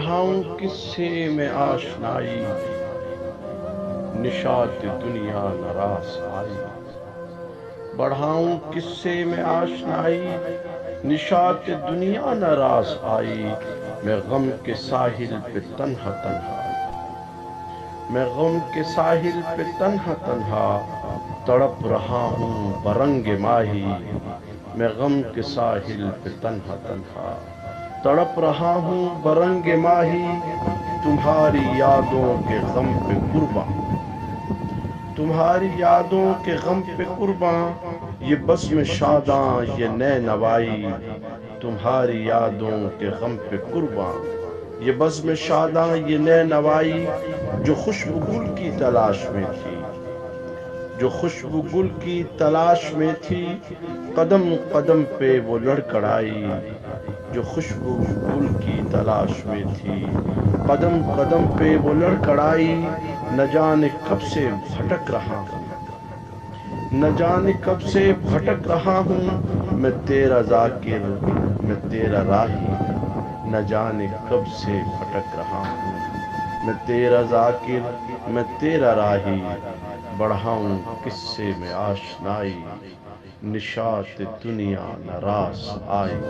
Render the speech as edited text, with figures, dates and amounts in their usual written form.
بڑھاؤں کس سے میں آشنائی، نشاط دنیا ناراض آئی۔ بڑھاؤں کس سے میں آشنائی، نشاط دنیا ناراض آئی۔ میں غم کے ساحل پہ تنہا تنہا، میں غم کے ساحل پہ تنہا تنہا تڑپ رہا ہوں برنگ ماہی۔ میں غم کے ساحل پہ تنہا تنہا تڑپ رہا ہوں برنگ ماہی۔ تمہاری یادوں کے غم پہ قرباں، تمہاری یادوں کے غم پہ قرباں، یہ بزم شاداں یہ نئے نوائی۔ تمہاری یادوں کے غم پہ قرباں، یہ بزم شاداں یہ نئے نوائی۔ جو خوشبو گل کی تلاش میں تھی، جو خوشبو گل کی تلاش میں تھی، قدم قدم پہ وہ لڑکھڑائی۔ جو خوشبو گل کی تلاش میں تھی، قدم قدم پہ وہ لڑکھڑائی۔ نہ جانے کب سے بھٹک رہا ہوں، نہ جانے کب سے بھٹک رہا ہوں، میں تیرا ذاکر میں تیرا راہی۔ نہ جانے کب سے بھٹک رہا ہوں، میں تیرا ذاکر میں تیرا راہی۔ بڑھاؤں کس سے میں آشنائی، نشاط دنیا ناراض آئی۔